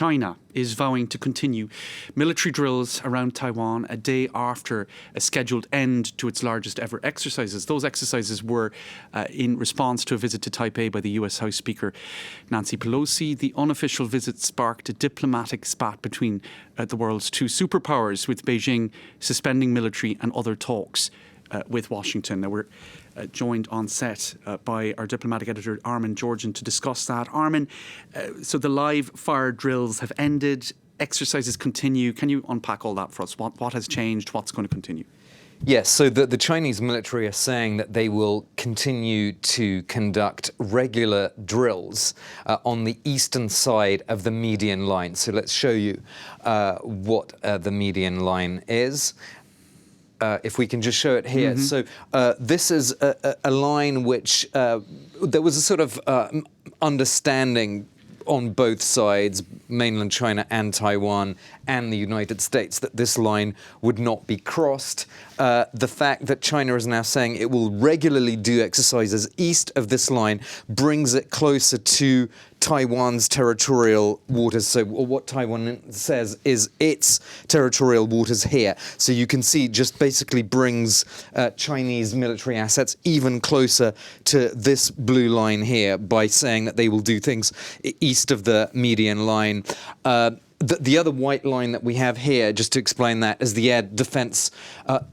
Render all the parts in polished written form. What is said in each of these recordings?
China is vowing to continue military drills around Taiwan a day after a scheduled end to its largest ever exercises. Those exercises were in response to a visit to Taipei by the US House Speaker Nancy Pelosi. The unofficial visit sparked a diplomatic spat between the world's two superpowers, with Beijing suspending military and other talks with Washington. Now, we're joined on set by our diplomatic editor, Armen Georgian, to discuss that. Armen, so the live fire drills have ended, exercises continue. Can you unpack all that for us? What has changed? What's going to continue? Yes, so the Chinese military are saying that they will continue to conduct regular drills on the eastern side of the median line. So let's show you what the median line is. If we can just show it here. So this is a line which there was a sort of understanding on both sides, mainland China and Taiwan and the United States, that this line would not be crossed. The fact that China is now saying it will regularly do exercises east of this line brings it closer to Taiwan's territorial waters. So what Taiwan says is its territorial waters here. So you can see just basically brings Chinese military assets even closer to this blue line here by saying that they will do things east of the median line. The other white line that we have here, just to explain that, is the Air Defense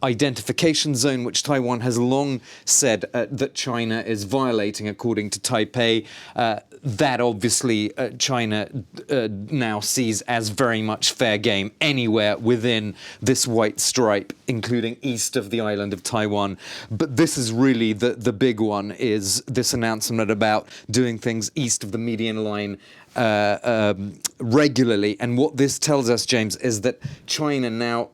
Identification Zone, which Taiwan has long said that China is violating, according to Taipei. That obviously China now sees as very much fair game anywhere within this white stripe, including east of the island of Taiwan. But this is really the big one, is this announcement about doing things east of the median line regularly. And what this tells us, James, is that China now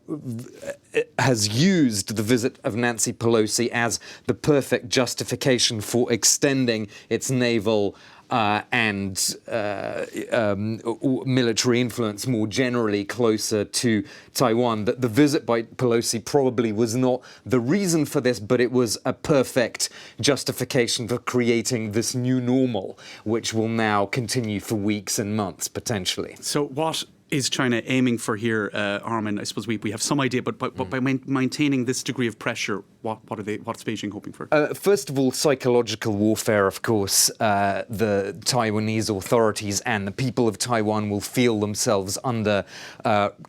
has used the visit of Nancy Pelosi as the perfect justification for extending its naval and military influence more generally closer to Taiwan. That the visit by Pelosi probably was not the reason for this, but it was a perfect justification for creating this new normal, which will now continue for weeks and months, potentially. So what is China aiming for here, Armen? I suppose we have some idea, but by maintaining this degree of pressure, what's Beijing hoping for? First of all, psychological warfare, of course. The Taiwanese authorities and the people of Taiwan will feel themselves under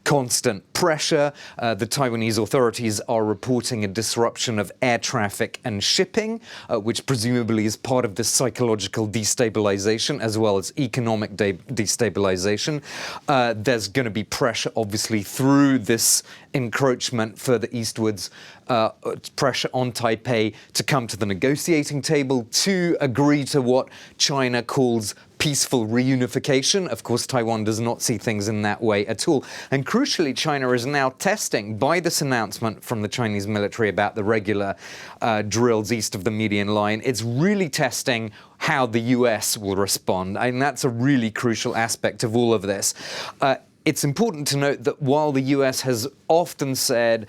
constant pressure. The Taiwanese authorities are reporting a disruption of air traffic and shipping, which presumably is part of this psychological destabilization as well as economic destabilization. There's going to be pressure, obviously, through this encroachment further eastwards, pressure on Taipei to come to the negotiating table to agree to what China calls peaceful reunification. Of course, Taiwan does not see things in that way at all. And crucially, China is now testing, by this announcement from the Chinese military about the regular drills east of the median line, it's really testing how the US will respond. And that's a really crucial aspect of all of this. It's important to note that while the US has often said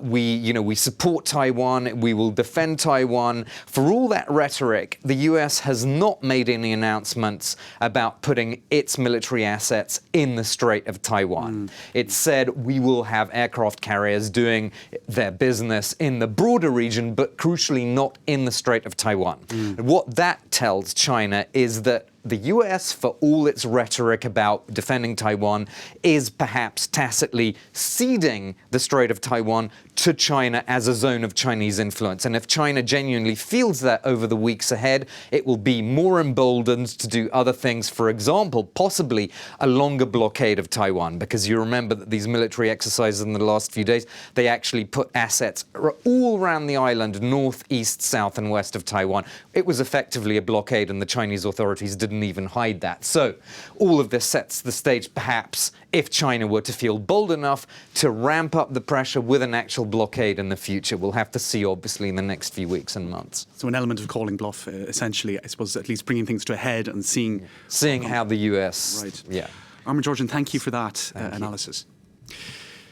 we support Taiwan, we will defend Taiwan, for all that rhetoric, the US has not made any announcements about putting its military assets in the Strait of Taiwan. It said we will have aircraft carriers doing their business in the broader region, but crucially not in the Strait of Taiwan. What that tells China is that the US, for all its rhetoric about defending Taiwan, is perhaps tacitly ceding the Strait of Taiwan to China as a zone of Chinese influence. And if China genuinely feels that over the weeks ahead, it will be more emboldened to do other things. For example, possibly a longer blockade of Taiwan, because you remember that these military exercises in the last few days, they actually put assets all around the island, north, east, south, and west of Taiwan. It was effectively a blockade, and the Chinese authorities didn't even hide that. So all of this sets the stage, perhaps, if China were to feel bold enough to ramp up the pressure with an actual blockade in the future. We'll have to see, obviously, in the next few weeks and months. So an element of calling bluff, essentially, I suppose, at least bringing things to a head and seeing how the US... Right. Yeah. Armen Georgian, thank you for that analysis.